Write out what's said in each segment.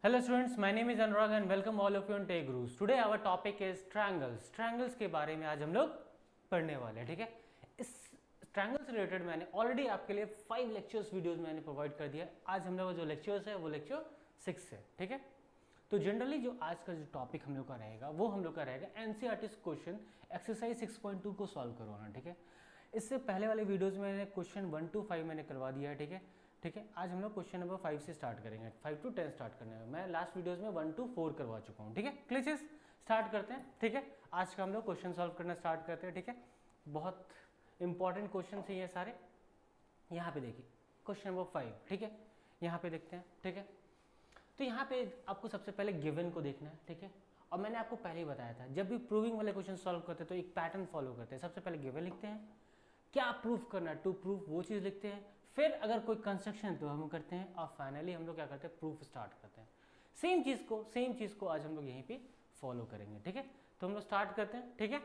Hello students, my name is Anurag and welcome all of you on Tech Gurus. Today our topic is triangles. Triangles के बारे में आज हम लोग पढ़ने वाले हैं, ठीक है। इस ट्रायंगल से रिलेटेड मैंने ऑलरेडी आपके लिए 5 लेक्चर्स वीडियोस मैंने प्रोवाइड कर दिया। आज हम लोग का जो लेक्चर्स है वो लेक्चर 6 है, ठीक है। तो जनरली जो आज का जो टॉपिक हम लोग का रहेगा वो हम लोग का रहेगा एनसीईआरटी क्वेश्चन एक्सरसाइज 6.2 को सॉल्व करवाना, ठीक है। इससे पहले वाले वीडियोज़ में मैंने क्वेश्चन 1 to 5 मैंने करवा दिया है, ठीक है। ठीक है, आज हम लोग क्वेश्चन नंबर 5 से स्टार्ट करेंगे, 5 to 10 स्टार्ट करने में। मैं लास्ट वीडियोस में 1 to 4 करवा चुका हूँ, ठीक है। क्लियर, स्टार्ट करते हैं, ठीक है। आज का हम लोग क्वेश्चन सॉल्व करना स्टार्ट करते हैं, ठीक है। बहुत इंपॉर्टेंट क्वेश्चन है ये सारे। यहाँ पे देखिए क्वेश्चन नंबर 5, ठीक है। यहाँ पे देखते हैं, ठीक है। तो यहाँ पे आपको सबसे पहले गिवन को देखना है, ठीक है। और मैंने आपको पहले ही बताया था, जब भी प्रूविंग वाले क्वेश्चन सॉल्व करते हैं तो एक पैटर्न फॉलो करते हैं। सबसे पहले गिवन लिखते हैं, क्या प्रूफ करना है, टू प्रूफ वो चीज़ लिखते हैं। फिर अगर कोई कंस्ट्रक्शन तो हम करते हैं और फाइनली हम लोग क्या करते हैं, प्रूफ स्टार्ट करते हैं। सेम चीज़ को आज हम लोग यहीं पे फॉलो करेंगे, ठीक है। तो हम लोग स्टार्ट करते हैं, ठीक है।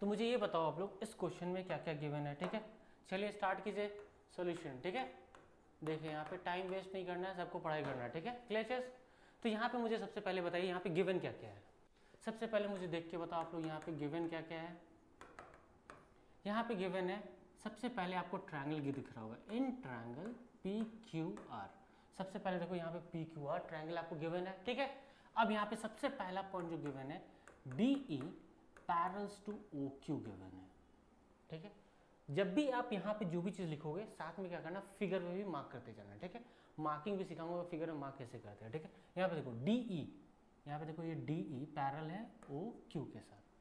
तो मुझे ये बताओ आप लोग इस क्वेश्चन में क्या क्या गिवन है, ठीक है। चलिए स्टार्ट कीजिए सोल्यूशन, ठीक है। देखिए यहाँ पे टाइम वेस्ट नहीं करना है, सबको पढ़ाई करना है, ठीक है। क्लियर। तो यहाँ पे मुझे सबसे पहले बताइए यहाँ पे गिवन क्या क्या है। सबसे पहले मुझे देख के बताओ आप लोग यहाँ पे गिवन क्या क्या है। यहाँ पे गिवन है, सबसे पहले आपको ट्रायंगल दिख रहा होगा, इन ट्रायंगल पी क्यू आर। सबसे पहले देखो यहाँ पे पी क्यू आर ट्रायंगल आपको गिवन है, ठीक है। अब यहाँ पे सबसे पहला पॉइंट जो गिवन है, D E parallels to O Q given है, ठीक है। जब भी आप यहाँ पे जो भी चीज़ लिखोगे साथ में क्या करना, फिगर में भी मार्क करते जाना, ठीक है। मार्किंग भी सिखाऊंगा, फिगर में मार्क कैसे करते हैं, ठीक है। यहाँ पे देखो डी ई, यहाँ पे देखो ये डी ई पैरेलल है ओ क्यू के साथ,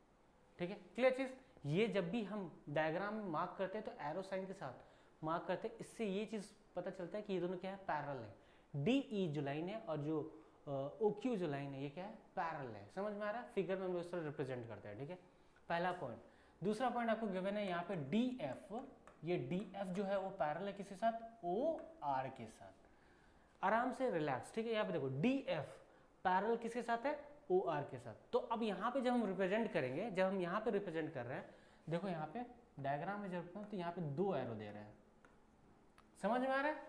ठीक है। क्लियर चीज़। ये जब भी हम डायग्राम में मार्क करते हैं तो एरो साइन के साथ मार्क करते हैं, इससे ये चीज़ पता चलता है कि ये दोनों क्या है, पैरेलल है। डी ई जो लाइन है और जो ओ क्यू जो लाइन है ये क्या है, पैरेलल है। समझ में आ रहा है, फिगर में हम लोग इस तरह रिप्रेजेंट करते हैं, ठीक है। पहला पॉइंट। दूसरा पॉइंट आपको गिवन है यहाँ पे डी एफ, ये डी एफ जो है वो पैरेलल है किसके साथ, ओ आर के साथ। आराम से रिलैक्स, ठीक है। यहाँ पे देखो डी एफ पैरेलल किसके साथ है, ओ आर के साथ। तो अब यहाँ पे जब हम रिप्रेजेंट करेंगे, जब हम यहाँ पे रिप्रेजेंट कर रहे हैं, देखो यहाँ पे डायग्राम में जब तो यहाँ पे 2 एरो दे रहे हैं, समझ में आ रहा है,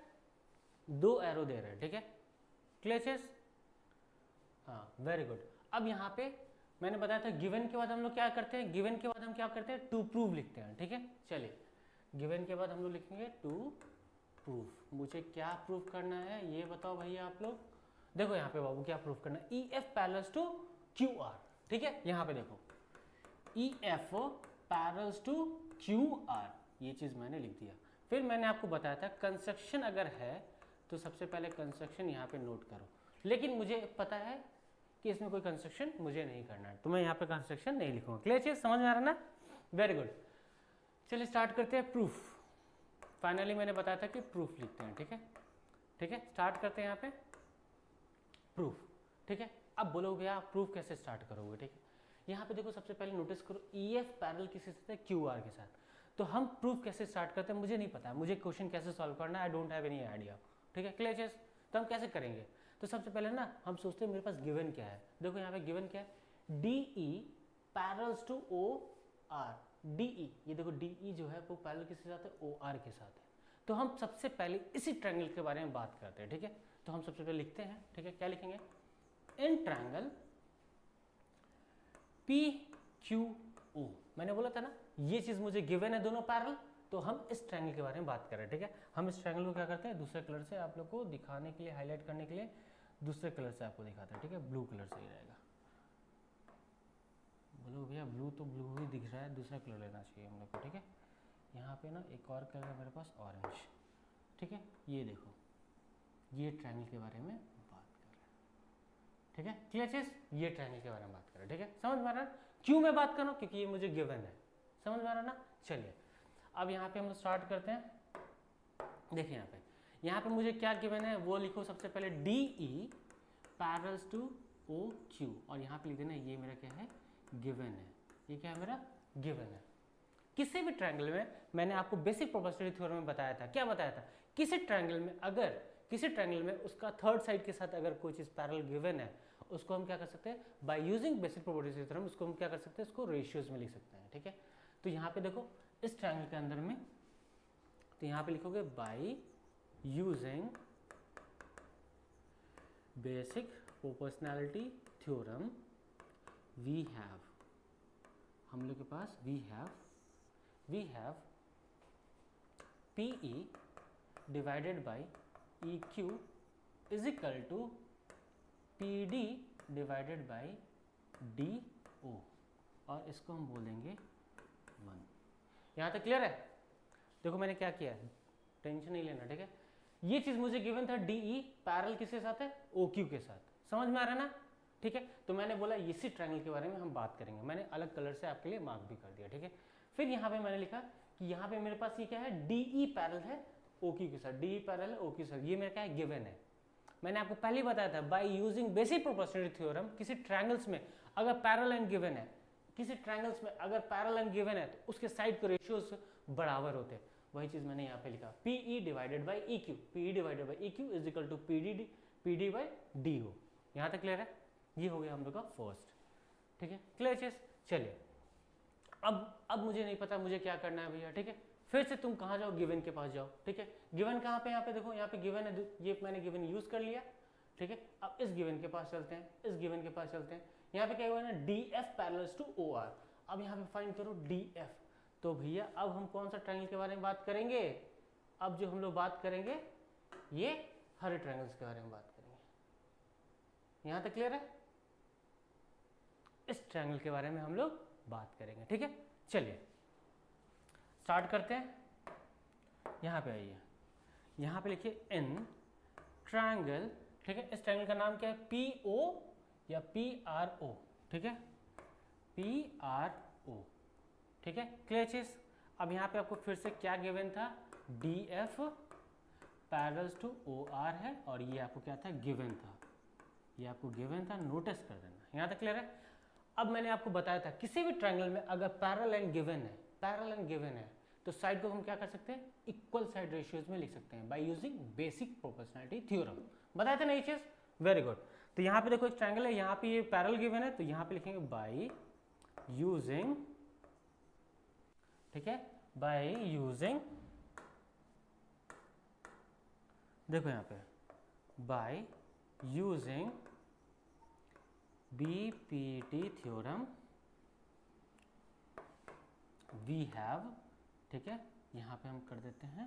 2 एरो दे रहे हैं, ठीक है। क्लियर, हाँ वेरी गुड। अब यहाँ पे मैंने बताया था गिवन के बाद हम लोग क्या करते हैं, गिवन के बाद हम क्या करते हैं, टू प्रूव लिखते हैं, ठीक है। चलिए गिवन के बाद हम लोग लिखेंगे टू प्रूफ। मुझे क्या प्रूफ करना है ये बताओ भैया आप लोग। देखो यहाँ पे बाबू क्या प्रूफ करना है, E F parallels to Q R, ठीक है। यहाँ पे देखो E F parallels to Q R, ये चीज़ मैंने लिख दिया। फिर मैंने आपको बताया था कंस्ट्रक्शन अगर है तो सबसे पहले कंस्ट्रक्शन यहाँ पे नोट करो, लेकिन मुझे पता है कि इसमें कोई कंस्ट्रक्शन मुझे नहीं करना है, तो मैं यहाँ पे कंस्ट्रक्शन नहीं लिखूंगा। क्लियर चीज, समझ में आ रहा ना, वेरी गुड। चलिए स्टार्ट करते हैं प्रूफ। फाइनली मैंने बताया था कि प्रूफ लिखते हैं, ठीक है, ठीक है। स्टार्ट करते हैं यहाँ पे प्रूफ, ठीक है। अब बोलोगे भैया प्रूफ कैसे स्टार्ट करोगे, ठीक है। यहाँ पे देखो सबसे पहले नोटिस करो ई एफ पैरेलल किसके साथ है, क्यू आर के साथ। तो हम प्रूफ कैसे स्टार्ट करते हैं मुझे नहीं पता, मुझे क्वेश्चन कैसे सॉल्व करना है, I don't have any idea, ठीक है। क्लियर चीज। तो हम कैसे करेंगे, तो सबसे पहले ना हम सोचते हैं मेरे पास गिवन क्या है। देखो यहाँ पे गिवन क्या है, D E parallels to O R. D E, ये देखो डी ई जो है वो पैरेलल किसके साथ है, ओ आर के साथ है। तो हम सबसे पहले इसी ट्रायंगल के बारे में बात करते हैं, ठीक है। तो हम सबसे पहले लिखते हैं, ठीक है। क्या लिखेंगे, in triangle P Q O. मैंने बोला था ना ये चीज मुझे गिवन है दोनों पैरेलल, तो हम इस ट्रायंगल के बारे में बात कर रहे हैं, ठीक है। हम इस ट्रायंगल को क्या करते हैं, दूसरे कलर से आप लोग को दिखाने के लिए, हाईलाइट करने के लिए दूसरे कलर से आपको दिखाते हैं, ठीक है। ब्लू कलर से ही रहेगा। बोलो भैया ब्लू तो ब्लू ही दिख रहा है, दूसरा कलर लेना चाहिए हम लोग को, ठीक है। यहाँ पे ना एक और कलर है मेरे पास, ऑरेंज, ठीक है। ये देखो ये ट्रायंगल के बारे में बात कर रहे हैं, ठीक है। क्लियर चीज, ये ट्रायंगल के बारे में बात कर रहे हैं, ठीक है। समझ में आ रहा है क्यों मैं बात कर रहा हूँ, क्योंकि ये मुझे गिवन है। समझ में आ रहा है ना। चलिए अब यहाँ पे हम लोग स्टार्ट करते हैं। देखिए यहाँ पे मुझे क्या गिवन है वो लिखो। सबसे पहले D E parallels to O Q, और यहाँ पे लिख देना ये मेरा क्या है, गिवन है। ये क्या है, मेरा गिवन है। किसी भी ट्रायंगल में मैंने आपको बेसिक प्रोपोर्शनलिटी थ्योरम में बताया था, क्या बताया था, किसी ट्रायंगल में अगर किसी ट्रायंगल में उसका थर्ड साइड के साथ अगर कोई चीज पैरेलल गिवन है, उसको हम क्या कर सकते हैं, bye using basic proportionality theorem उसको हम क्या कर सकते हैं, उसको रेशियोज में लिख सकते हैं, ठीक है। तो यहाँ पे देखो इस ट्रायंगल के अंदर में, तो यहाँ पे लिखोगे by using basic proportionality theorem we have, हम लोग के पास we have PE divided by EQ is equal to PD divided by DO, और इसको हम बोलेंगे 1। यहाँ तक क्लियर है? देखो मैंने क्या किया है, टेंशन नहीं लेना, ठीक है। ये चीज मुझे गिवन था DE पैरेलल किसके साथ है, OQ के साथ, समझ में आ रहा है ना, ठीक है। तो मैंने बोला इसी ट्रायंगल के बारे में हम बात करेंगे, मैंने अलग कलर से आपके लिए मार्क भी कर दिया, ठीक है। फिर यहाँ पे मैंने लिखा कि यहाँ पे मेरे पास ये क्या है, DE पैरेलल है OQ के साथ, DE पैरेलल है OQ के साथ, ये मेरा क्या है, गिवन है। मैंने आपको पहले बताया था bye using basic proportionality theorem, किसी ट्रायंगल्स में अगर पैरेलल एंड गिवन है, किसी ट्रायंगल्स में अगर पैरेलल एंड गिवन है तो उसके साइड के रेशियोज बराबर होते हैं। वही चीज मैंने यहाँ पे लिखा, PE divided by EQ, PE divided by EQ is equal to PD by DO। यहाँ तक क्लियर है? ये हो गया हम लोग का फर्स्ट, ठीक है, क्लियर चीज। चलिए अब मुझे नहीं पता मुझे क्या करना है भैया, ठीक है। फिर से तुम कहाँ जाओ, गिवन के पास जाओ, ठीक है। गिवन कहाँ पे, यहाँ पे देखो, यहाँ पे गिवन है, ये मैंने गिवन यूज कर लिया, ठीक है। अब इस गिवन के पास चलते हैं, इस गिवन के पास चलते हैं। यहाँ पे क्या हुआ ना, DF पैरेलल्स टू OR। अब यहाँ पे फाइंड करो DF, तो भैया अब हम कौन सा ट्रायंगल के बारे में बात करेंगे, अब जो हम लोग बात करेंगे ये हरे ट्रायंगल्स के बारे में बात करेंगे। यहाँ तक क्लियर है? इस ट्रायंगल के बारे में हम लोग बात करेंगे, ठीक है। चलिए स्टार्ट करते हैं। यहाँ पे आइए, यहाँ पे लिखिए इन ट्रायंगल, ठीक है। इस ट्रायंगल का नाम क्या है, PO या PRO, ठीक है, PRO, ठीक है, क्लियर चीज। अब यहाँ पे आपको फिर से क्या गिवन था, DF पैरेलल्स टू OR है, और ये आपको क्या था, गिवन था, ये आपको गिवन था, नोटिस कर देना। यहाँ तक क्लियर है? अब मैंने आपको बताया था किसी भी ट्रायंगल में अगर पैरेलल एंड गिवन है, पैरेलल एंड गिवन है, तो साइड को हम क्या कर सकते हैं, इक्वल साइड रेशियोज में लिख सकते हैं bye using basic proportionality theorem. बताए थे ना ये चीज, वेरी गुड। तो यहाँ पे देखो एक ट्रायंगल है, यहाँ पे ये पैरेलल गिवन है, तो यहाँ पे लिखेंगे बाय यूजिंग, ठीक है, बाय यूजिंग, देखो यहाँ पे by using BPT theorem we have, ठीक है, यहाँ पे हम कर देते हैं,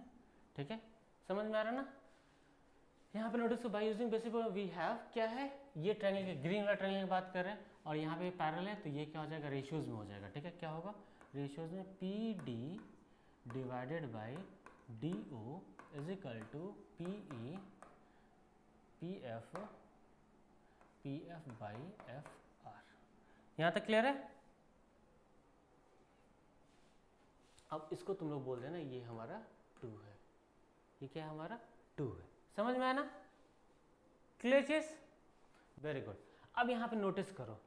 ठीक है, समझ में आ रहा ना। यहाँ पे notice by using basic we have क्या है, ये ट्रायंगल के ग्रीन वाला ट्रायंगल की बात कर रहे हैं, और यहाँ पे पैरेलल है, तो ये क्या हो जाएगा, रेशियोज में हो जाएगा, ठीक है। क्या होगा, रेशियोज में PD divided by DO is equal to PE PF by FR। यहाँ तक क्लियर है? अब इसको तुम लोग बोल देना ये हमारा 2 है, ये क्या हमारा 2 है, समझ में आया ना, क्लियर चीज, वेरी गुड। अब यहाँ पे नोटिस करो,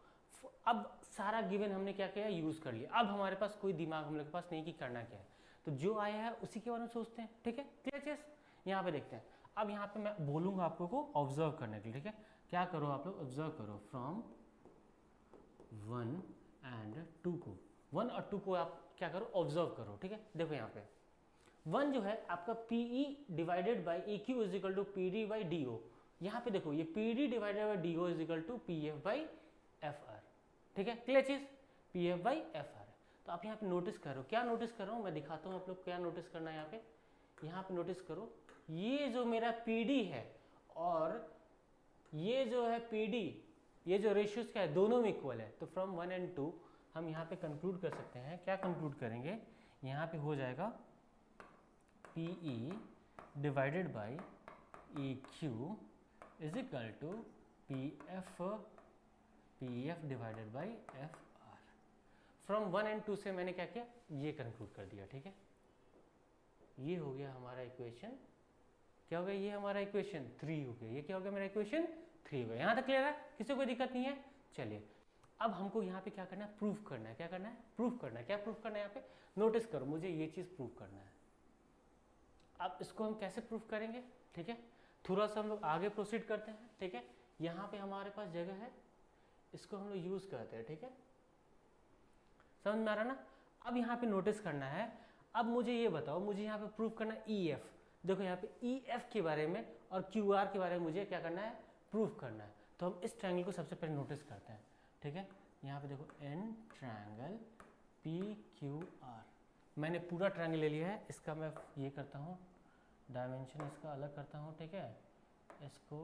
अब सारा गिवन हमने क्या किया, यूज कर लिया। अब हमारे पास कोई दिमाग हम लोग के पास नहीं कि करना क्या है, तो जो आया है उसी के बारे में सोचते हैं, ठीक है, क्लियर चीज। यहाँ पे देखते हैं, अब यहाँ पे मैं बोलूंगा आपको को ऑब्जर्व करने के लिए, ठीक है। क्या करो आप लोग, ऑब्जर्व करो फ्रॉम 1 एंड 2 को, 1 और 2 को आप क्या करो, ऑब्जर्व करो, ठीक है। देखो यहाँ पे 1 जो है आपका PE divided by EQ is equal to PD by DO। यहाँ पे देखो ये PD divided by DO is equal to PF by FR, ठीक है, क्लियर चीज, PF बाई FR है। तो आप यहाँ पे नोटिस करो, क्या नोटिस कर रहा हूँ मैं, दिखाता हूँ आप लोग क्या नोटिस करना है। यहाँ पे नोटिस करो, ये जो मेरा PD है और ये जो है PD, ये जो रेशियोज क्या है, दोनों में इक्वल है। तो फ्रॉम 1 एंड 2 हम यहाँ पे कंक्लूड कर सकते हैं, क्या कंक्लूड करेंगे, यहाँ पे हो जाएगा PE divided by EQ is equal to PF divided by FR। From 1 and 2 से मैंने क्या किया, ये कंक्लूड कर दिया, ठीक है। ये हो गया हमारा इक्वेशन, क्या हो गया, ये हमारा इक्वेशन 3 हो गया, ये क्या हो गया, मेरा इक्वेशन 3 हो गया। यहाँ तक क्लियर है, किसी को कोई दिक्कत नहीं है। चलिए अब हमको यहाँ पे क्या करना है, प्रूफ करना है। क्या करना है, प्रूफ करना है। क्या प्रूफ करना है, यहाँ पे नोटिस करो, मुझे ये चीज़ प्रूफ करना है। अब इसको हम कैसे प्रूफ करेंगे, ठीक है, थोड़ा सा हम लोग आगे प्रोसीड करते हैं, ठीक है। यहाँ पे हमारे पास जगह है, इसको हम लोग यूज़ करते हैं, ठीक है, समझ में आ रहा ना। अब यहाँ पे नोटिस करना है, अब मुझे ये बताओ, मुझे यहाँ पे प्रूफ करना है EF। देखो यहाँ पे EF के बारे में और QR के बारे में मुझे क्या करना है, प्रूफ करना है, तो हम इस ट्रायंगल को सबसे पहले नोटिस करते हैं, ठीक है। यहाँ पे देखो an triangle P Q R, मैंने पूरा ट्रायंगल ले लिया है, इसका मैं ये करता हूँ डायमेंशन इसका अलग करता हूँ, ठीक है, इसको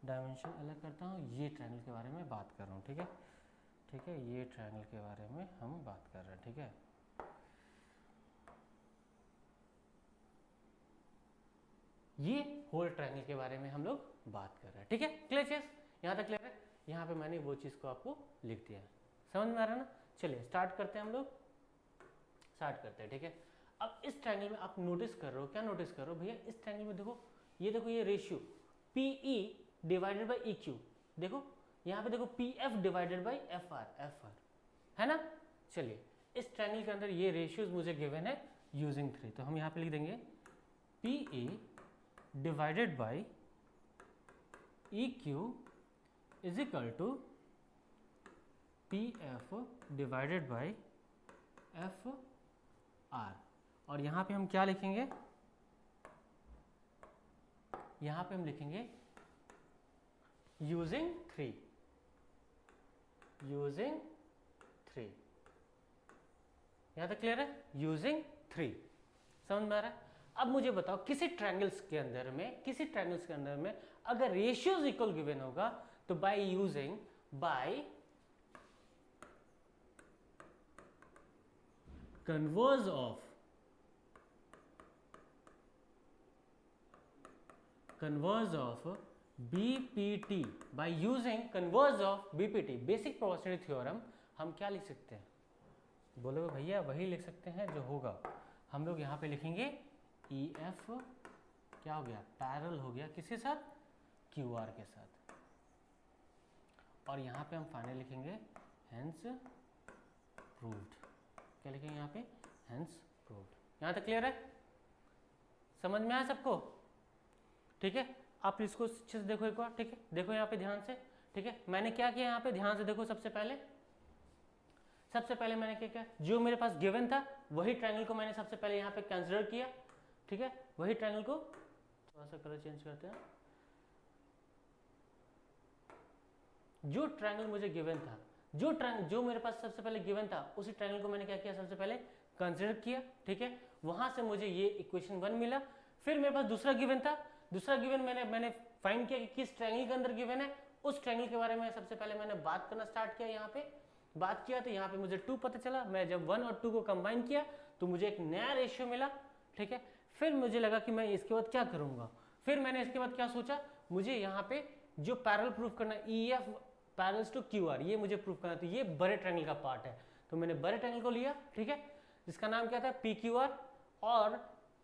डायमेंशन अलग करता हूँ, ये ट्रायंगल के बारे में बात कर रहा हूँ, ठीक है, ठीक है, ये ट्रायंगल के बारे में हम बात कर रहे हैं, ठीक है। ये होल ट्रायंगल के बारे में हम लोग बात कर रहे हैं, ठीक है। क्लियर चीज, यहाँ तक क्लियर है। यहाँ पे मैंने वो चीज़ को आपको लिख दिया है, समझ में आ रहा है ना। चलिए स्टार्ट करते हैं, हम लोग स्टार्ट करते हैं, ठीक है। अब इस ट्रायंगल में आप नोटिस कर रहे हो, क्या नोटिस कर रहे हो भैया, इस ट्रायंगल में देखो ये ratio PE divided by EQ, देखो यहाँ पे देखो PF डिवाइडेड बाई FR है ना। चलिए इस ट्रायंगल के अंदर ये रेशियोज मुझे गिवन है यूजिंग 3, तो हम यहाँ पे लिख देंगे PE divided by EQ is equal to PF divided by FR, और यहाँ पे हम क्या लिखेंगे, यहाँ पे हम लिखेंगे यूजिंग 3, यहाँ तक क्लियर है, यूजिंग 3, समझ में आ रहा है। अब मुझे बताओ किसी ट्रायंगल्स के अंदर में अगर रेशियोज इक्वल गिवन होगा तो by converse of BPT, by using converse of BPT basic proportionality theorem, हम क्या लिख सकते हैं, बोलोगे भैया वही लिख सकते हैं जो होगा। हम लोग यहाँ पे लिखेंगे EF क्या हो गया, पैरेलल हो गया किसके साथ, QR के साथ, और यहाँ पे हम फाइनल लिखेंगे हेंस प्रूव्ड, क्या लिखेंगे यहाँ पे, हेंस प्रूव्ड। यहाँ तक क्लियर है, समझ में आया सबको, ठीक है। आप इसको अच्छे से देखो एक बार, ठीक है, देखो यहाँ पे ध्यान से, ठीक है। मैंने क्या किया यहाँ पे, ध्यान से देखो, सबसे पहले मैंने क्या किया, जो मेरे पास गिवन था वही ट्रायंगल को मैंने सबसे पहले यहाँ पे कंसिडर किया, ठीक है। वही ट्रायंगल को थोड़ा सा कलर चेंज करते हैं, जो ट्रायंगल मुझे गिवन था, जो मेरे पास सबसे पहले गिवन था, उसी ट्रायंगल को मैंने क्या किया, सबसे पहले कंसिडर किया, ठीक है। वहां से मुझे ये इक्वेशन 1 मिला। फिर मेरे पास दूसरा गिवन था, दूसरा गिवन मैंने फाइंड किया कि किस ट्रायंगल के अंदर गिवन है, उस ट्रायंगल के बारे में सबसे पहले मैंने बात करना स्टार्ट किया। यहाँ पे बात किया तो यहाँ पे मुझे 2 पता चला, मैं जब 1 और 2 को कंबाइन किया तो मुझे एक नया रेशियो मिला, ठीक है। फिर मुझे लगा कि मैं इसके बाद क्या करूंगा, फिर मैंने इसके बाद क्या सोचा, मुझे यहाँ पे जो पैरेलल प्रूफ करना, EF पैरेलल टू QR, ये मुझे प्रूफ करना, तो ये बड़े ट्रायंगल का पार्ट है, तो मैंने बड़े ट्रायंगल को लिया, ठीक है, जिसका नाम क्या था PQR, और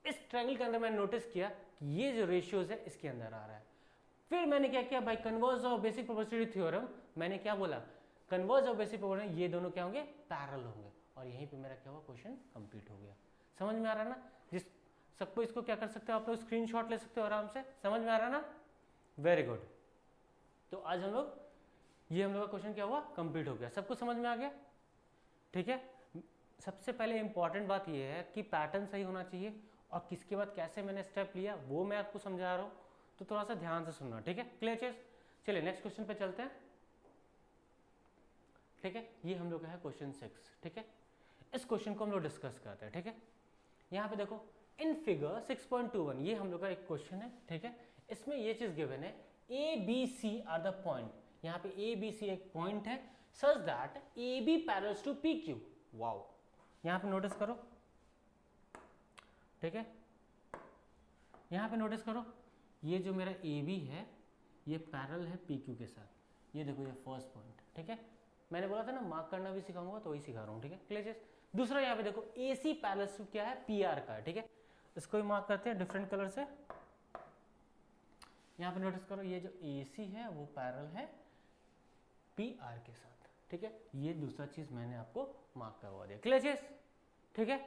इस ट्रायंगल के अंदर मैंने नोटिस किया कि ये जो रेशियोज है इसके अंदर आ रहा है। फिर मैंने क्या किया, by converse of basic proportionality theorem, मैंने क्या बोला, कन्वर्स ऑफ बेसिक प्रोपोर्शनलिटी, ये दोनों क्या होंगे, पैरेलल होंगे, और यहीं पे मेरा क्या हुआ, क्वेश्चन कंप्लीट हो गया। समझ में आ रहा है ना, जिस सबको इसको क्या कर सकते हो आप लोग, स्क्रीनशॉट ले सकते हो आराम से, समझ में आ रहा है ना, वेरी गुड। तो आज हम लोग का क्वेश्चन क्या हुआ, कंप्लीट हो गया, सबको समझ में आ गया, ठीक है। सबसे पहले इंपॉर्टेंट बात यह है कि पैटर्न सही होना चाहिए, और किसके बाद कैसे मैंने स्टेप लिया वो मैं आपको समझा रहा हूँ, तो थोड़ा सा ध्यान से सुनना, ठीक है। क्लियर चीज, चलिए नेक्स्ट क्वेश्चन पे चलते हैं, ठीक है। ये हम लोग का है क्वेश्चन 6, ठीक है। इस क्वेश्चन को हम लोग डिस्कस करते हैं, ठीक है। यहाँ पे देखो इन फिगर 6.21, ये हम लोग का एक क्वेश्चन है, ठीक है। इसमें ये चीज गिवन है, ABC आर द पॉइंट, यहाँ पे ABC एक पॉइंट है, such that AB parallels to PQ, wow, यहाँ पे नोटिस करो, ठीक है, यहाँ पे नोटिस करो, ये जो मेरा AB है ये पैरेलल है PQ के साथ, ये देखो ये फर्स्ट पॉइंट, ठीक है। मैंने बोला था ना मार्क करना भी सिखाऊंगा, तो वही सिखा रहा हूँ, ठीक है। क्लियर। दूसरा यहाँ पे देखो AC पैरेलल टू क्या है, PR का है, ठीक है। इसको भी मार्क करते हैं डिफरेंट कलर से। यहाँ पे नोटिस करो, ये जो AC है वो पैरेलल है PR के साथ, ठीक है। ये दूसरा चीज मैंने आपको मार्क करवा दिया, क्लियर चीज, ठीक है।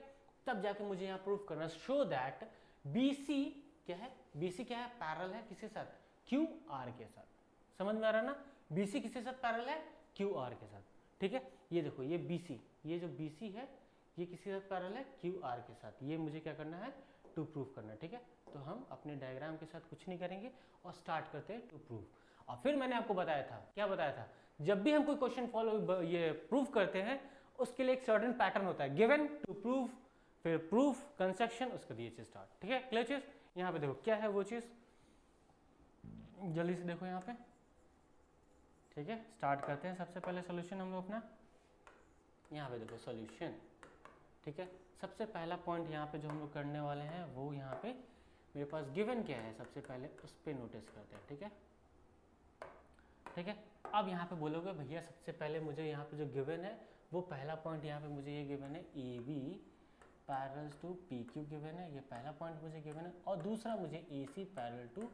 तब जाके मुझे यहाँ प्रूफ करना, शो दैट BC क्या है, पैरेलल है किसके साथ, QR के साथ। समझ में आ रहा है ना, BC किसके साथ पैरेलल है, QR के साथ, ठीक है। ये देखो ये BC, ये जो BC है ये किसके साथ पैरेलल है, QR के साथ। ये मुझे क्या करना है, टू प्रूफ करना है, ठीक है। तो हम अपने डायग्राम के साथ कुछ नहीं करेंगे और स्टार्ट करते हैं टू प्रूव। और फिर मैंने आपको बताया था, क्या बताया था, जब भी हम कोई क्वेश्चन फॉलो ये प्रूव करते हैं उसके लिए एक सर्टेन पैटर्न होता है, गिवन टू प्रूव, फिर प्रूफ, कंस्ट्रक्शन, उसके दिए चीज स्टार्ट। ठीक है, क्लियर चीज। यहाँ पे देखो क्या है वो चीज, जल्दी से देखो यहाँ पे। ठीक है, स्टार्ट करते हैं। सबसे पहले सोल्यूशन हम लोग अपना, यहाँ पे देखो सोल्यूशन। ठीक है, सबसे पहला पॉइंट यहाँ पे जो हम लोग करने वाले हैं वो यहाँ पे मेरे पास गिवन क्या है सबसे पहले उस पर नोटिस करते हैं। ठीक है, ठीक है। अब यहाँ पे बोलोगे भैया सबसे पहले मुझे यहाँ पे जो गिवन है वो पहला पॉइंट यहाँ पे मुझे ये गिवन है A B parallel to P Q given है, ये पहला पॉइंट मुझे गिवन है, और दूसरा मुझे A C parallel to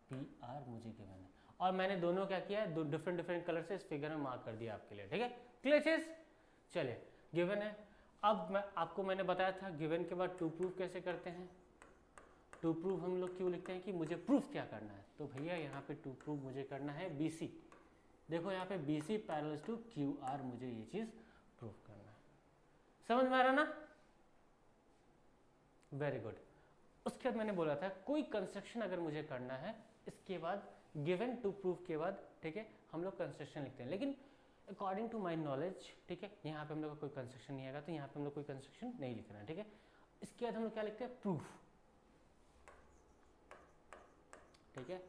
P R मुझे गिवन है। और मैंने दोनों क्या किया है, दो डिफरेंट कलर से इस फिगर में मार्क कर दिया आपके लिए। ठीक है, क्लियर चीज। चलिए, गिवन है। अब मैंने बताया था गिवन के बाद टू प्रूफ कैसे करते हैं। टू प्रूफ हम लोग क्यों लिखते हैं कि मुझे प्रूफ क्या करना है, तो भैया यहाँ पे टू प्रूफ मुझे करना है बी सी। देखो यहाँ पे B C parallel to Q R, मुझे ये चीज प्रूफ करना है। समझ में आ रहा ना? Very good. उसके बाद मैंने बोला था कोई कंस्ट्रक्शन अगर मुझे करना है, इसके बाद गिवन टू प्रूफ के बाद, ठीक है, हम लोग कंस्ट्रक्शन लिखते हैं। लेकिन अकॉर्डिंग टू माई नॉलेज, ठीक है, यहाँ पे हम लोग का कोई कंस्ट्रक्शन नहीं आएगा, तो यहाँ पे हम लोग कोई कंस्ट्रक्शन नहीं लिखना है। ठीक है, इसके बाद हम लोग क्या लिखते हैं, प्रूफ। ठीक है,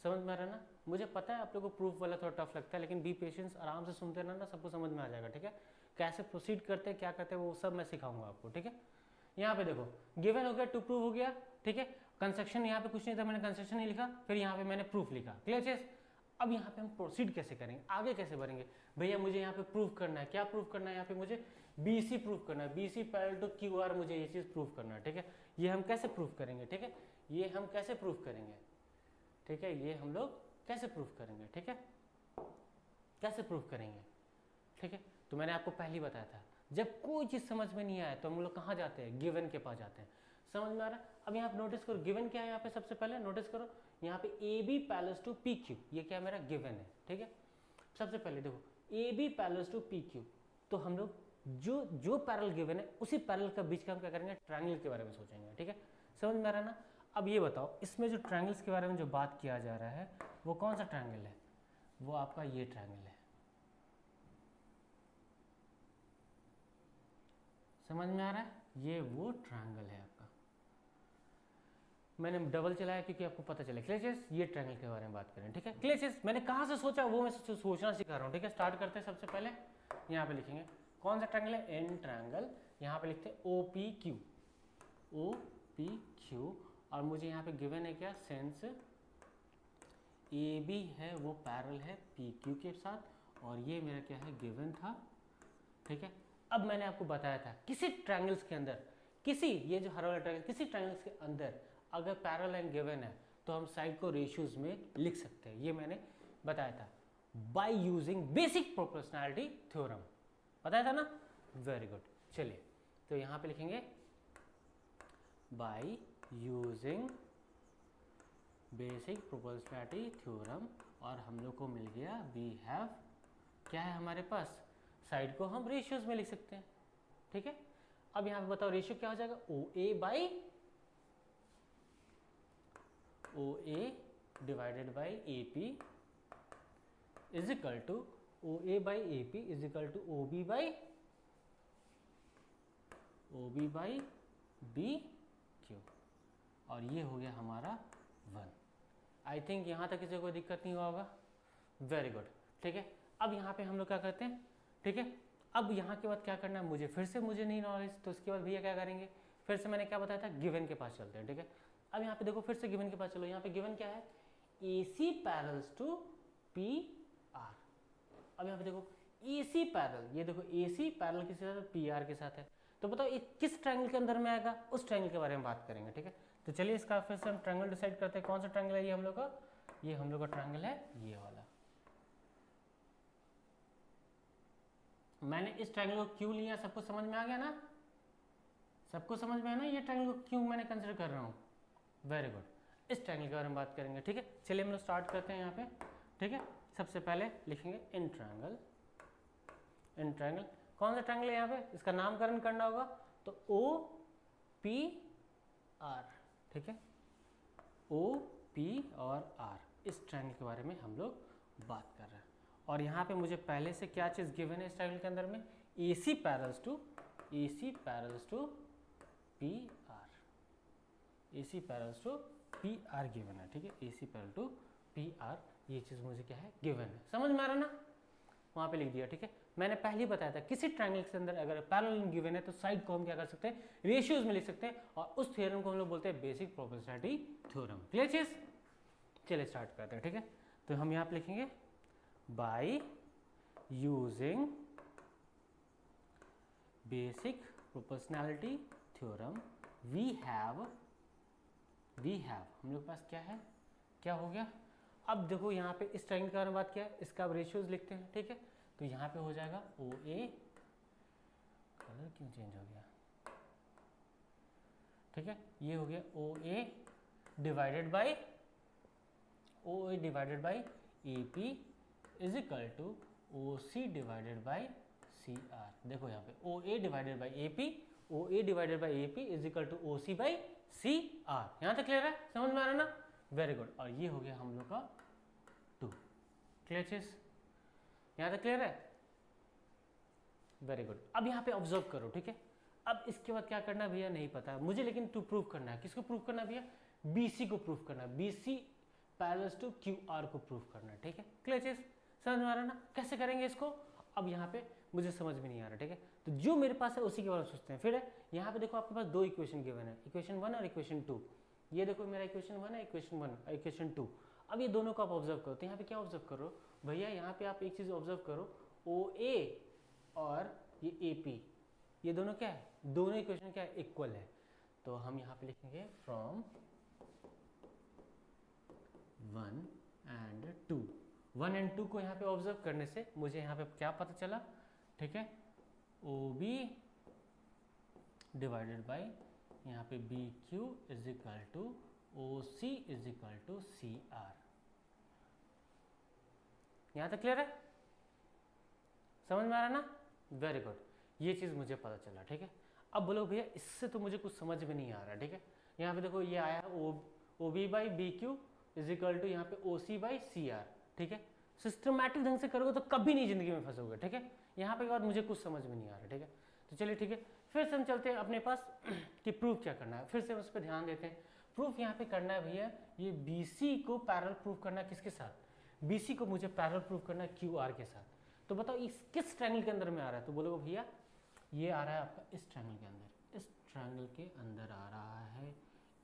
समझ में आ रहा है ना? मुझे पता है आप लोगों को प्रूफ वाला थोड़ा टफ लगता है, लेकिन बी पेशेंस, आराम से सुनते रहना, सबको समझ में आ जाएगा। ठीक है, कैसे प्रोसीड करते हैं, क्या करते हैं, वो सब मैं सिखाऊंगा आपको। ठीक है, यहाँ पे देखो गिवन हो गया, टू प्रूव हो गया। ठीक है, कंस्ट्रक्शन यहाँ पे कुछ नहीं था, मैंने कंस्ट्रक्शन नहीं लिखा, फिर यहाँ पे मैंने प्रूफ लिखा। क्लियर चीज। अब यहाँ पे हम प्रोसीड कैसे करेंगे, आगे कैसे बढ़ेंगे, भैया मुझे यहाँ पे प्रूफ करना है। क्या प्रूफ करना है, यहाँ पे मुझे बी सी प्रूफ करना है, B C parallel to Q R, मुझे ये चीज प्रूफ करना है। ठीक है, ये हम कैसे प्रूफ करेंगे, ठीक है, ये हम कैसे प्रूफ करेंगे, ठीक है, ये हम लोग कैसे प्रूफ करेंगे, ठीक है, कैसे प्रूफ करेंगे। ठीक है, तो मैंने आपको पहले ही बताया था, जब कोई चीज समझ में नहीं आए तो हम लोग कहाँ जाते हैं, गिवन के पास जाते हैं। समझ में आ रहा है? अब यहाँ पे नोटिस करो गिवन क्या है, यहाँ पे सबसे पहले नोटिस करो, यहाँ पे A B parallel to P Q, ये क्या मेरा गिवन है। ठीक है, सबसे पहले देखो A B parallel to P Q, तो हम लोग जो पैरेलल गिवन है उसी पैरेलल का बीच का हम क्या करेंगे, ट्रायंगल के बारे में सोचेंगे। ठीक है, समझ में आ रहा है ना? अब ये बताओ, इसमें जो ट्रायंगल्स के बारे में जो बात किया जा रहा है वो कौन सा ट्रायंगल है, वो आपका ये ट्रायंगल है। समझ में आ रहा है? ये वो ट्रायंगल है आपका, मैंने डबल चलाया क्योंकि आपको पता चले। क्लियर, ये ट्रायंगल के बारे में बात करें। ठीक है, क्लियर, मैंने कहाँ से सोचा वो मैं सोचना सिखा रहा हूँ। ठीक है, स्टार्ट करते हैं। सबसे पहले यहाँ पे लिखेंगे कौन सा ट्रायंगल है, एन ट्रायंगल। यहाँ पे लिखते हैं O P Q, O P Q, और मुझे यहाँ पे गिवन है क्या, सेंस ए बी है वो पैरेलल है पी क्यू के साथ, और ये मेरा क्या है, गिवन था। ठीक है, अब मैंने आपको बताया था किसी ट्रायंगल्स के अंदर, किसी ये जो हर वाला ट्रायंगल, किसी ट्रायंगल्स के अंदर अगर पैरेलल एंड गिवन है तो हम साइड को रेशियोज में लिख सकते हैं। ये मैंने बताया था bye using basic proportionality theorem, बताया था ना? Very good. चलिए, तो यहाँ पे लिखेंगे by using basic proportionality theorem, और हम लोग को मिल गया वी हैव, क्या है हमारे पास, साइड को हम रेशियोज में लिख सकते हैं। ठीक है, अब यहाँ पे बताओ रेशियो क्या हो जाएगा, O A by O A divided by A P is equal to O A by A P is equal to O B by B Q, और ये हो गया हमारा 1। आई थिंक यहाँ तक किसी को दिक्कत नहीं हुआ होगा। Very good. ठीक है, अब यहाँ पे हम लोग क्या करते हैं, ठीक है, अब यहाँ के बाद क्या करना है, मुझे नहीं नॉलेज, तो उसके बाद भैया क्या करेंगे, फिर से मैंने क्या बताया था, गिवन के पास चलते हैं। ठीक है, अब यहाँ पे देखो फिर से गिवन के पास चलो, यहाँ पे गिवन क्या है, A C parallel to P R. अब यहाँ पे देखो ए सी पैरेलल, ये देखो ए सी पैरेलल किसके साथ है, पी आर के साथ है, तो बताओ ये किस ट्रायंगल के अंदर में आएगा, उस ट्रायंगल के बारे में बात करेंगे। ठीक है, तो चलिए इसका फिर से हम ट्रायंगल डिसाइड करते हैं, कौन सा ट्रायंगल है ये हम लोग का, ये हम लोग का ट्रायंगल है ये वाला। मैंने इस ट्रायंगल को क्यों लिया, सबको समझ में आ गया ना? सबको समझ में आया ना ये ट्रायंगल को क्यों मैंने कंसिडर कर रहा हूँ? वेरी गुड, इस ट्रायंगल के बारे में बात करेंगे। ठीक है, चलिए हम लोग स्टार्ट करते हैं यहाँ पे। ठीक है, सबसे पहले लिखेंगे इन ट्रायंगल। इन ट्रायंगल कौन सा ट्रायंगल है यहाँ पे, इसका नामकरण करना होगा, तो ओ पी आर, ठीक है, ओ पी और आर, इस ट्रायंगल के बारे में हम लोग बात कर रहे हैं। और यहाँ पे मुझे पहले से क्या चीज़ गिवन है इस ट्रायंगल के अंदर में, AC parallels to P R, AC parallels to P R given है, ठीक है, AC parallel to P R, ये चीज़ मुझे क्या है गिवन है, समझ में आ रहा ना, वहाँ पे लिख दिया, ठीक है। मैंने पहले ही बताया था किसी ट्रायंगल के अंदर अगर पैरेलल गिवन है तो साइड को हम क्या कर सकते हैं, रेशियोज में लिख सकते हैं, और उस थ्योरम को हम लोग बोलते हैं बेसिक प्रोपोर्शनैलिटी थ्योरम। क्लियर चीज, चलिए स्टार्ट करते हैं, ठीक है। तो हम यहाँ पे लिखेंगे by using basic proportionality theorem we have हम लोग के पास क्या है, क्या हो गया। अब देखो यहाँ पे इस ट्रायंगल के बारे में बात किया है, इसका अब रेशियोज लिखते हैं, ठीक है। तो यहाँ पे हो जाएगा ओ ए, कलर क्यों चेंज हो गया, ठीक है, ये हो गया O A divided by A P is equal to O C divided by C R. देखो यहाँ पे O A divided by A P is equal to O C by C R. यहाँ तक क्लियर है, समझ में आ रहा ना, वेरी गुड। और ये हो गया हम लोग का 2, क्लियर चीज, यहाँ तक क्लियर है, वेरी गुड। अब यहाँ पे ऑब्जर्व करो, ठीक है। अब इसके बाद क्या करना है भैया नहीं पता मुझे, लेकिन टू प्रूव करना है, किसको प्रूव करना है भैया, BC को प्रूव करना है, BC पैरेलल्स टू QR को प्रूव करना है, ठीक है, क्लियर चीज, समझ में आ रहा ना, कैसे करेंगे इसको। अब यहाँ पे मुझे समझ में नहीं आ रहा, ठीक है, तो जो मेरे पास है उसी के बारे में सोचते हैं। फिर यहाँ पे देखो आपके पास 2 इक्वेशन गिवन है, इक्वेशन 1 और इक्वेशन 2। ये देखो मेरा इक्वेशन 1 है, इक्वेशन 2। अब ये दोनों को आप ऑब्जर्व करो, तो यहाँ पे क्या ऑब्जर्व करो भैया, यहाँ पे आप एक चीज ऑब्जर्व करो, OA और ये AP, ये दोनों क्या है, दोनों इक्वेशन क्या है, इक्वल है। तो हम यहाँ पे लिखेंगे फ्रॉम 1 and 2, 1 and 2 को यहाँ पे ऑब्जर्व करने से मुझे यहाँ पे क्या पता चला, ठीक है, OB डिवाइडेड बाई यहाँ पे BQ is equal to OC is equal to CR। यहाँ तक क्लियर है, समझ में आ रहा ना, वेरी गुड, ये चीज़ मुझे पता चला, ठीक है। अब बोलो भैया इससे तो मुझे कुछ समझ में नहीं आ रहा, ठीक है। यहाँ पे देखो ये आया OB by BQ is equal to यहाँ पे OC बाई CR, ठीक है। सिस्टमैटिक ढंग से करोगे तो कभी नहीं जिंदगी में फंसोगे, ठीक है। यहाँ पे बात मुझे कुछ समझ में नहीं आ रहा, ठीक है। तो चलिए ठीक है, फिर से हम चलते हैं अपने पास कि प्रूफ क्या करना है, फिर से उस पर ध्यान देते हैं। प्रूफ यहाँ पे करना है भैया, ये BC को पैरेलल प्रूफ करना है, किसके साथ, BC को मुझे पैरेलल प्रूफ करना है QR के साथ। तो बताओ इस किस ट्रायंगल के अंदर में आ रहा है, तो बोलोगे भैया ये आ रहा है आपका इस ट्रायंगल के अंदर, इस ट्रायंगल के अंदर आ रहा है,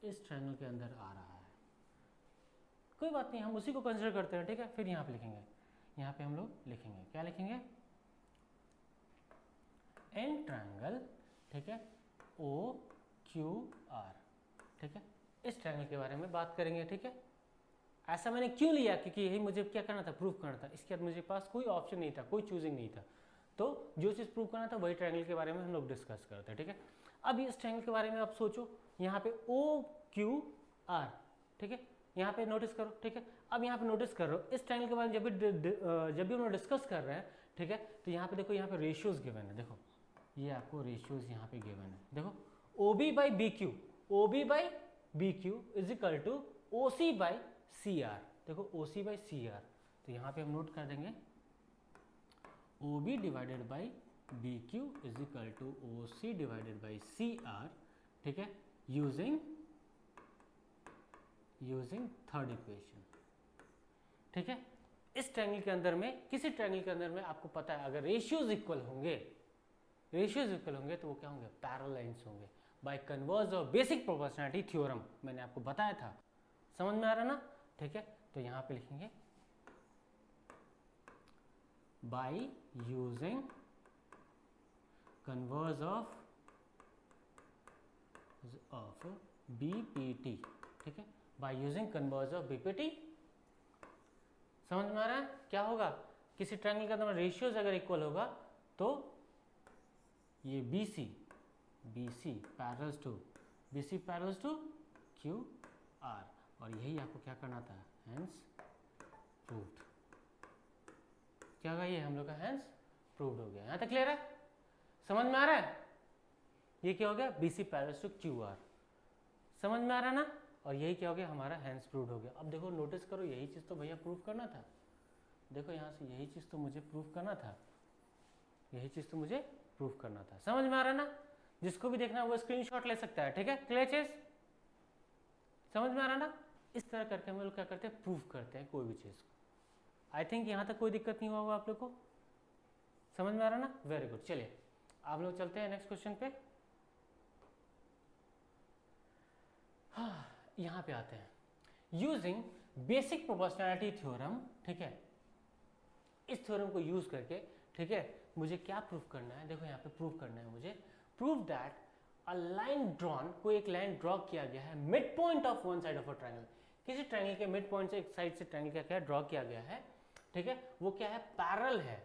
इस ट्रायंगल के अंदर आ रहा है, कोई बात नहीं, हम उसी को कंसिडर करते हैं, ठीक है। फिर यहाँ पे लिखेंगे, यहाँ पे हम लोग लिखेंगे, क्या लिखेंगे, एन ट्रायंगल, ठीक है, OQR, ठीक है, इस ट्रायंगल के बारे में बात करेंगे, ठीक है। ऐसा मैंने क्यों लिया, क्योंकि यही मुझे क्या करना था, प्रूफ करना था। इसके बाद मुझे पास कोई ऑप्शन नहीं था, कोई चूजिंग नहीं था, तो जो चीज़ प्रूव करना था वही ट्रायंगल के बारे में हम लोग डिस्कस करते हैं, ठीक है। अब इस ट्रायंगल के बारे में आप सोचो, यहाँ पे OQR, ठीक है, यहाँ पे नोटिस करो, ठीक है। अब यहाँ पे नोटिस करो इस ट्रायंगल के बारे में जब भी हम लोग डिस्कस कर रहे हैं, ठीक है, तो यहाँ पे देखो, यहाँ पे रेशियोज गिवन है, देखो ये आपको रेशियोज यहाँ पे गिवन है, देखो OB by BQ is equal to OC by CR, देखो OC बाई CR। तो यहाँ पे हम नोट कर देंगे OB divided by BQ is equal to OC divided by CR, ठीक है, यूजिंग थर्ड इक्वेशन, ठीक है। इस ट्रायंगल के अंदर में, किसी ट्रायंगल के अंदर में आपको पता है अगर रेशियोज इक्वल होंगे तो वो क्या होंगे, पैरेलल लाइंस होंगे, by converse of basic proportionality theorem, मैंने आपको बताया था, समझ में आ रहा ना, ठीक है। तो यहाँ पे लिखेंगे by using converse of BPT, ठीक है, by using converse of BPT, समझ में आ रहा है क्या होगा, किसी ट्रायंगल का अंदर रेशियोज अगर इक्वल होगा तो ये BC पैरेलल्स टू QR, और यही आपको क्या करना था, हेंस प्रूव्ड, क्या होगा, ये हम लोग का हेंस प्रूव्ड हो गया। यहाँ तक क्लियर है, समझ में आ रहा है, ये क्या हो गया, BC पैरेलल्स टू QR, समझ में आ रहा ना। और यही क्या हो गया, हमारा हैंस प्रूव्ड हो गया। अब देखो नोटिस करो, यही चीज़ तो भैया प्रूव करना था। देखो यहाँ से यही चीज़ तो मुझे प्रूव करना था, यही चीज़ तो मुझे प्रूव करना था। समझ में आ रहा ना। जिसको भी देखना है वो स्क्रीनशॉट ले सकता है, ठीक है। क्लियर चीज, समझ में आ रहा ना। इस तरह करके हम लोग क्या करते हैं, प्रूव करते हैं कोई भी चीज़ को। आई थिंक यहाँ तक कोई दिक्कत नहीं हुआ होगा आप लोग को, समझ में आ रहा ना। Very good. चलिए आप लोग चलते हैं नेक्स्ट क्वेश्चन पे। हाँ, यहाँ पे आते हैं। यूजिंग बेसिक प्रोपोर्शनैलिटी थ्योरम, ठीक है, इस थ्योरम को यूज करके, ठीक है, मुझे क्या प्रूव करना है। देखो यहाँ पे प्रूव करना है मुझे, prove that a line drawn, कोई एक लाइन ड्रॉ किया गया है mid point of one side of a triangle, किसी ट्रायंगल के मिड पॉइंट से एक साइड से ट्रायंगल क्या क्या ड्रॉ किया गया है, ठीक है, वो क्या है, पैरेलल है,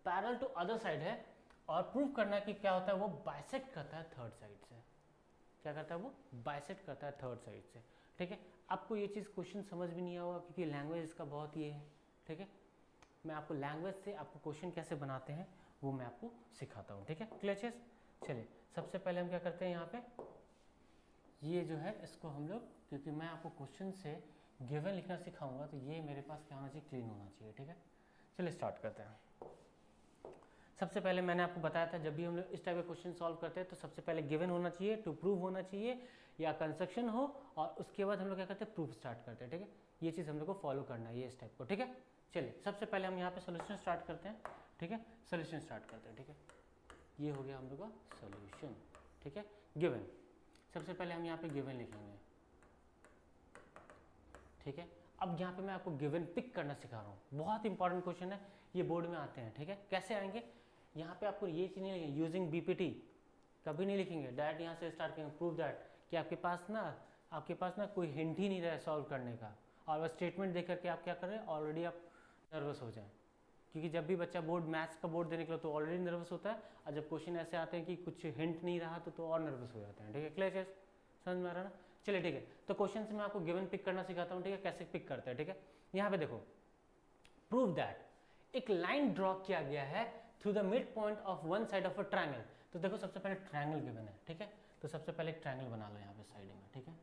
पैरेलल टू अदर साइड है। और प्रूव करना है कि क्या होता है, वो बाइसेक्ट करता है थर्ड साइड से। क्या करता है, वो बाइसेक्ट करता है थर्ड साइड से, ठीक है। आपको ये चीज़ क्वेश्चन समझ भी नहीं आएगा क्योंकि लैंग्वेज इसका बहुत ये है, ठीक है। मैं आपको लैंग्वेज से आपको क्वेश्चन कैसे बनाते हैं वो मैं आपको सिखाता हूँ, ठीक है। क्लियर चीज़। चलिए सबसे पहले हम क्या करते हैं, यहाँ पे ये जो है इसको हम लोग, क्योंकि मैं आपको क्वेश्चन से गिवन लिखना सिखाऊंगा तो ये मेरे पास क्या होना चाहिए, क्लीन होना चाहिए, ठीक है। चलिए स्टार्ट करते हैं। सबसे पहले मैंने आपको बताया था जब भी हम लोग इस टाइप के क्वेश्चन सॉल्व करते हैं तो सबसे पहले गिवन होना चाहिए, टू प्रूव होना चाहिए या कंस्ट्रक्शन हो, और उसके बाद हम लोग क्या करते हैं, प्रूफ स्टार्ट करते हैं, ठीक है। ये चीज़ हम लोग को फॉलो करना है, ये इस टाइप को, ठीक है। चलिए सबसे पहले हम यहाँ पे सोल्यूशन स्टार्ट करते हैं, ठीक है। सोल्यूशन स्टार्ट करते हैं, ठीक है। ये हो गया हम लोग का सोल्यूशन, ठीक है। गिवन, सबसे पहले हम यहाँ पे गिवन लिखेंगे, ठीक है। अब यहाँ पे मैं आपको गिवन पिक करना सिखा रहा हूँ, बहुत इंपॉर्टेंट क्वेश्चन है, ये बोर्ड में आते हैं, ठीक है। कैसे आएंगे, यहाँ पे आपको ये चीज़ नहीं लिखेंगे, यूजिंग बीपीटी कभी नहीं लिखेंगे, डायरेक्ट यहाँ से स्टार्ट करेंगे, प्रूव दैट, कि आपके पास ना कोई हिंट ही नहीं रहा है सॉल्व करने का, और बस स्टेटमेंट देख करके आप क्या कर रहे हैं, ऑलरेडी आप नर्वस हो जाए। क्योंकि जब भी बच्चा बोर्ड मैथ्स का बोर्ड देने के लिए तो ऑलरेडी नर्वस होता है, और जब क्वेश्चन ऐसे आते हैं कि कुछ हिंट नहीं रहा तो और नर्वस हो जाते हैं, ठीक है। क्लियर, समझ में आ रहा ना। चलिए ठीक है, तो क्वेश्चन से मैं आपको गिवन पिक करना सिखाता हूँ, ठीक है, कैसे पिक करते हैं, ठीक है। यहाँ पे देखो, प्रूव दैट एक लाइन ड्रॉ किया गया है through the mid point of one side of a triangle. तो देखो सबसे पहले ट्रायंगल गिवन है, ठीक है। तो सबसे पहले एक ट्रायंगल बना लो यहाँ पे साइड में, ठीक है।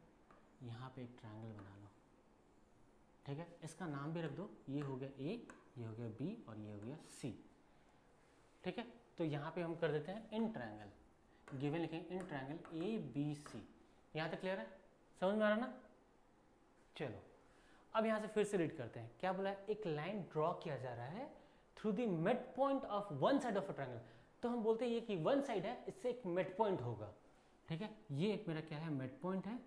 यहाँ पे एक ट्रायंगल बना लो, ठीक है। इसका नाम भी रख दो, ये हो गया ए, ये हो गया बी और ये हो गया सी, ठीक है। तो यहाँ पे हम कर देते हैं इन ट्रायंगल, गिवन लिखेंगे in triangle A B C. यहाँ तक क्लियर है, समझ में आ रहा ना। चलो अब यहाँ से फिर से रीड करते हैं, क्या बोला है, एक लाइन ड्रॉ किया जा रहा है through the mid point of one side of a triangle. तो हम बोलते हैं ये कि वन साइड है, इससे एक मिड पॉइंट होगा, ठीक है। ये एक मेरा क्या है, मिड पॉइंट है,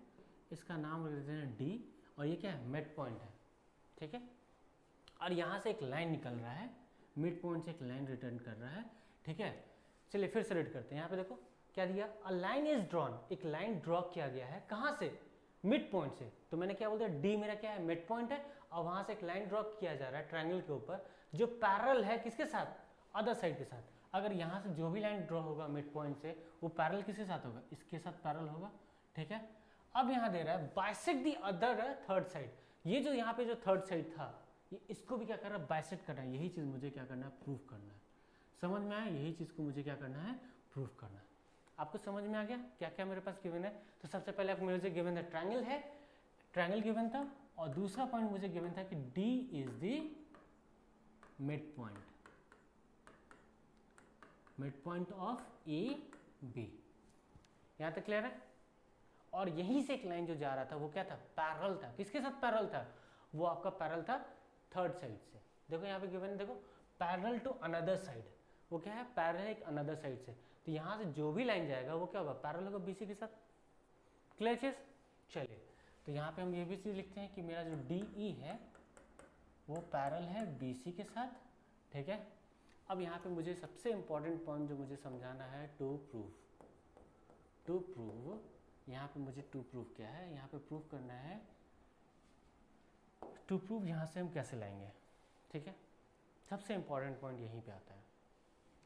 इसका नाम रख देते हैं डी, और ये क्या है, मिड पॉइंट है, ठीक है। और यहाँ से एक लाइन निकल रहा है, मिड पॉइंट से एक लाइन रिटर्न कर रहा है, ठीक है। चलिए फिर से रीड करते हैं, यहाँ पे देखो क्या दिया, अ लाइन इज ड्रॉन, एक लाइन ड्रॉ किया गया है, कहाँ से, मिड पॉइंट से। तो मैंने क्या बोल दिया, डी मेरा क्या है, मिड पॉइंट है, और वहाँ से एक लाइन ड्रॉ किया जा रहा है ट्रायंगल के ऊपर जो पैरेलल है किसके साथ, अदर साइड के साथ। अगर यहाँ से जो भी लाइन ड्रॉ होगा मिड पॉइंट से वो पैरेलल किसके साथ होगा, इसके साथ पैरेलल होगा, ठीक है। अब यहाँ दे रहा है bisect the other third side, ये जो यहाँ पे जो थर्ड साइड था ये इसको भी क्या कर रहा है, बाइसेक्ट कर रहा है। यही चीज़ मुझे क्या करना है, प्रूव करना है। समझ में आया, यही चीज़ को मुझे क्या करना है, प्रूव करना है। आपको समझ में आ गया क्या क्या मेरे पास गिवन है। तो सबसे पहले आपको मुझे गिवन है ट्रायंगल है, ट्रायंगल गिवन था, और दूसरा पॉइंट मुझे गिवन था कि D is the mid point of A B. यहाँ तक क्लियर है। और यहीं से एक लाइन जो जा रहा था वो क्या था, पैरेलल था, किसके साथ पैरेलल था, वो आपका पैरेलल था थर्ड साइड से। देखो यहाँ पे गिवन, देखो पैरेलल टू अनदर साइड, वो क्या है, पैरेलल एक अनदर साइड से। तो यहाँ से जो भी लाइन जाएगा वो क्या होगा, पैरेलल होगा बीसी के साथ। क्लियर चीज। चलिए तो यहाँ पे हम ये भी चीज लिखते हैं कि मेरा जो DE है वो पैरेलल है BC के साथ, ठीक है। अब यहाँ पे मुझे सबसे इंपॉर्टेंट पॉइंट जो मुझे समझाना है, टू प्रूव, यहाँ पे मुझे टू प्रूव क्या है, यहाँ पे प्रूव करना है, टू प्रूव यहाँ से हम कैसे लाएंगे, ठीक है। सबसे इंपॉर्टेंट पॉइंट यहीं पे आता है,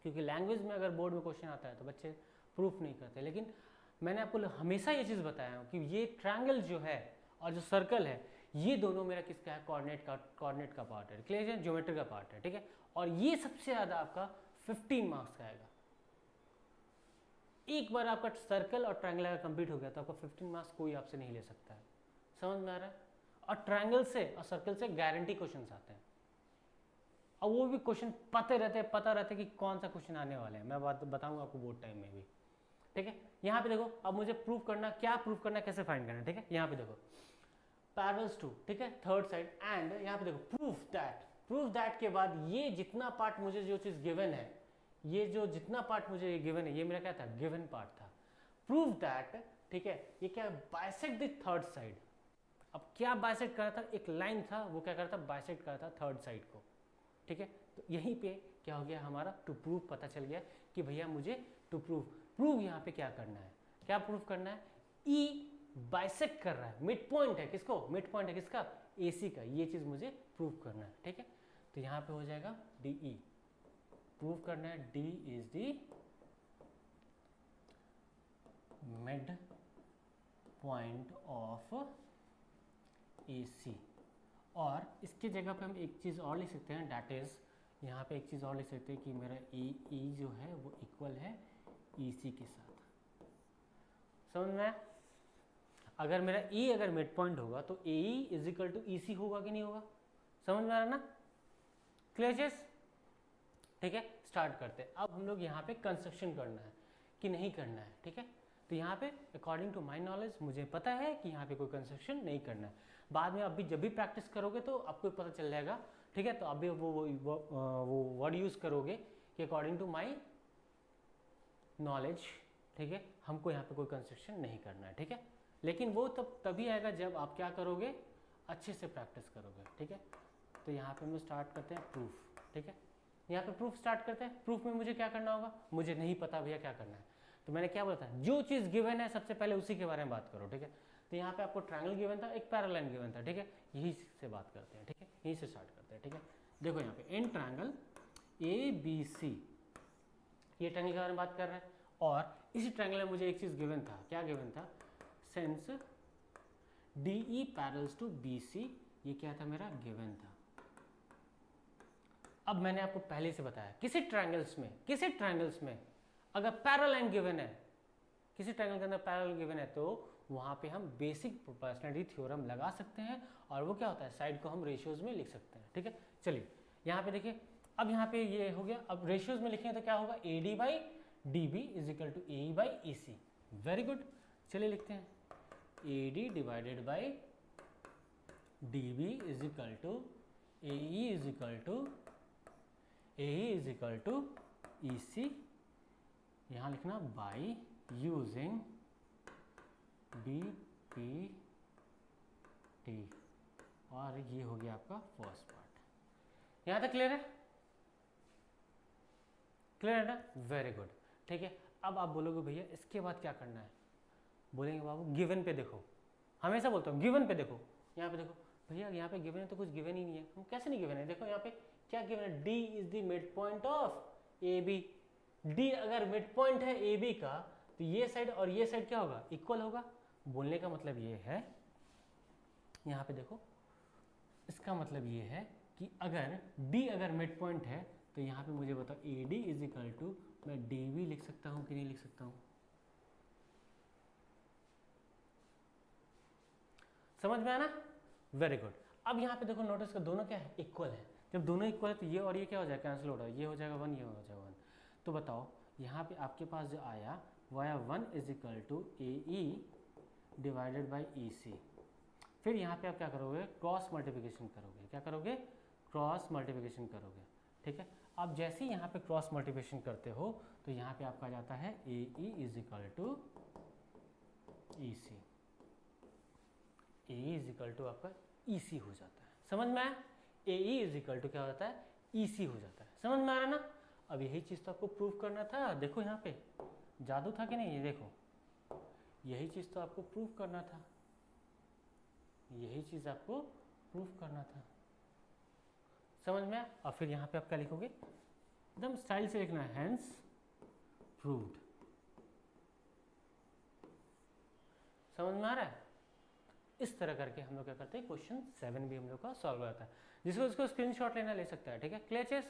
क्योंकि लैंग्वेज में अगर बोर्ड में क्वेश्चन आता है तो बच्चे प्रूफ नहीं करते। लेकिन मैंने आपको हमेशा ये चीज़ बताया हूँ कि ये ट्रायंगल जो है और जो सर्कल है ये दोनों मेरा किसका है, कोऑर्डिनेट का पार्ट है, क्लियर है, ज्योमेट्री का पार्ट है, ठीक है। और ये सबसे ज़्यादा आपका 15 मार्क्स का आएगा, एक बार आपका सर्कल और ट्रायंगल अगर कंप्लीट हो गया तो आपका 15 मार्क्स कोई आपसे नहीं ले सकता है। समझ में आ रहा है? और ट्रायंगल से और सर्कल से गारंटी क्वेश्चन आते हैं, और वो भी क्वेश्चन पता रहते कि कौन सा क्वेश्चन आने वाले हैं। मैं बताऊंगा आपको बोर्ड टाइम में भी, ठीक है। यहाँ पे देखो, अब मुझे प्रूव करना, क्या प्रूव करना, कैसे फाइंड करना, ठीक है। यहाँ पे देखो पैरेलल्स टू, ठीक है, थर्ड साइड, एंड यहाँ पे देखो प्रूफ दैट के बाद ये जितना पार्ट मुझे जो चीज गिवन है, ये जो जितना पार्ट मुझे गिवन है, ये मेरा क्या था, गिवन पार्ट था। प्रूफ दैट, ठीक है, ये क्या, बाइसेक्ट द थर्ड साइड। अब क्या बाइसेक्ट कर रहा था, एक लाइन था, वो क्या कर रहा था, बाइसेक्ट कर रहा था थर्ड साइड को, ठीक है। तो यहीं पे क्या हो गया हमारा, टू प्रूव पता चल गया कि भैया मुझे टू प्रूव यहाँ पे क्या करना है, क्या प्रूव करना है, ई बाइसेक्ट कर रहा है, मिड पॉइंट है, किसको, मिड पॉइंट है किसका, AC का, ये चीज मुझे प्रूव करना है, ठीक है। तो यहाँ पे हो जाएगा DE, प्रूव करना है D is the mid point of AC। और इसके जगह पे हम एक चीज और लिख सकते हैं, दैट इज, यहाँ पे एक चीज और लिख सकते हैं कि मेरा AE जो है वो इक्वल है EC के साथ। समझ में? अगर मेरा E अगर मिड पॉइंट होगा तो AE is equal to EC होगा कि नहीं होगा? समझ में आ रहा ना? क्लियर? ठीक है, स्टार्ट करते हैं। अब हम लोग यहाँ पे कंस्ट्रक्शन करना है कि नहीं करना है, ठीक है। तो यहाँ पे अकॉर्डिंग टू माई नॉलेज मुझे पता है कि यहाँ पे कोई कंस्ट्रक्शन नहीं करना है। बाद में अभी जब भी प्रैक्टिस करोगे तो आपको पता चल जाएगा, ठीक है। तो अभी वो वर्ड यूज़ करोगे कि अकॉर्डिंग टू माई नॉलेज, ठीक है, हमको यहाँ पे कोई कंस्ट्रक्शन नहीं करना है, ठीक है। लेकिन वो तभी आएगा जब आप क्या करोगे, अच्छे से प्रैक्टिस करोगे, ठीक है। तो यहाँ पे हम स्टार्ट करते हैं प्रूफ, ठीक है। यहाँ पे प्रूफ स्टार्ट करते हैं। प्रूफ में मुझे क्या करना होगा, मुझे नहीं पता भैया क्या करना है, तो मैंने क्या बोला था, जो चीज़ गिवन है सबसे पहले उसी के बारे में बात करो, ठीक है। तो यहाँ पे आपको ट्रायंगल गिवन था, एक पैरेलल गिवन था, ठीक है। यही से बात करते हैं, ठीक है, यहीं से स्टार्ट करते हैं, ठीक है। देखो यहाँ पे इन ट्रायंगल ABC, ये ट्रायंगल के बारे में बात कर रहे हैं, और इसी ट्रायंगल में मुझे एक चीज़ गिवन था, क्या गिवन था, since DE parallels to BC, ये क्या था, मेरा गिवन था। अब मैंने आपको पहले से बताया, किसी ट्रायंगल्स में अगर पैरेलल लाइन गिवन है, किसी ट्रायंगल के अंदर पैरेलल गिवन है, तो वहां पे हम बेसिक प्रोपोर्शनलिटी थ्योरम लगा सकते हैं, और वो क्या होता है, साइड को हम रेशियोज में लिख सकते हैं, ठीक है। चलिए यहाँ पे देखिए, अब यहाँ पे ये हो गया। अब रेशियोज में लिखेंगे तो क्या होगा, AD by DB is equal to AE by EC। Very good, चलिए लिखते हैं, AD divided by DB is equal to AE is equal to AE is equal to EC, यहाँ लिखना बाई यूजिंग BPT, और ये हो गया आपका फर्स्ट पार्ट। यहाँ तक क्लियर है? क्लियर है ना? वेरी गुड, ठीक है। अब आप बोलोगे भैया इसके बाद क्या करना है, बोलेंगे बाबू गिवन पे देखो, हमेशा बोलता हूँ गिवन पे देखो। यहाँ पे देखो भैया, यहाँ पे गिवन है तो कुछ गिवन ही नहीं है, हम कैसे नहीं गिवन है, देखो यहाँ पे क्या गिवन है, D is the mid point of AB। D अगर मिड पॉइंट है AB का, तो ये साइड और ये साइड क्या होगा, इक्वल होगा। बोलने का मतलब ये है, यहाँ पे देखो, इसका मतलब ये है कि अगर D अगर मिड पॉइंट है, तो यहाँ पे मुझे बताओ AD इज इक्वल टू, मैं DB लिख सकता हूँ कि नहीं लिख सकता हूँ? समझ में आया ना? Very good. अब यहाँ पे देखो, नोटिस कर, दोनों क्या है, इक्वल है। जब दोनों इक्वल है तो ये और ये क्या हो जाएगा, कैंसिल हो रहा है, ये हो जाएगा 1, ये हो जाएगा 1। तो बताओ यहाँ पे आपके पास जो आया वो आया 1 is equal to AE divided by EC। फिर यहाँ पे आप क्या करोगे, क्रॉस मल्टीप्लिकेशन करोगे। क्या करोगे, क्रॉस मल्टीप्लिकेशन करोगे, ठीक है। अब जैसे ही यहाँ पे क्रॉस मल्टीप्लिकेशन करते हो तो यहाँ पे आपका जाता है AE is equal to EC, AE is equal to आपका EC हो जाता है। समझ में आया? AE इज इक्वल टू क्या हो जाता है, EC हो जाता है। समझ में आ रहा ना? अब यही चीज़ तो आपको प्रूव करना था। देखो यहाँ पे जादू था कि नहीं, ये देखो, यही चीज़ तो आपको प्रूव करना था, यही चीज़ आपको प्रूव करना था। समझ में आया? और फिर यहाँ पे आप क्या लिखोगे, एकदम स्टाइल से लिखना है, हेंस प्रूव्ड। समझ में आ रहा है? इस तरह करके हम लोग क्या करते हैं, क्वेश्चन 7 भी हम लोग का सॉल्व हो जाता है। जिसको स्क्रीनशॉट लेना ले सकता है, ठीक है। क्लियर चीज़?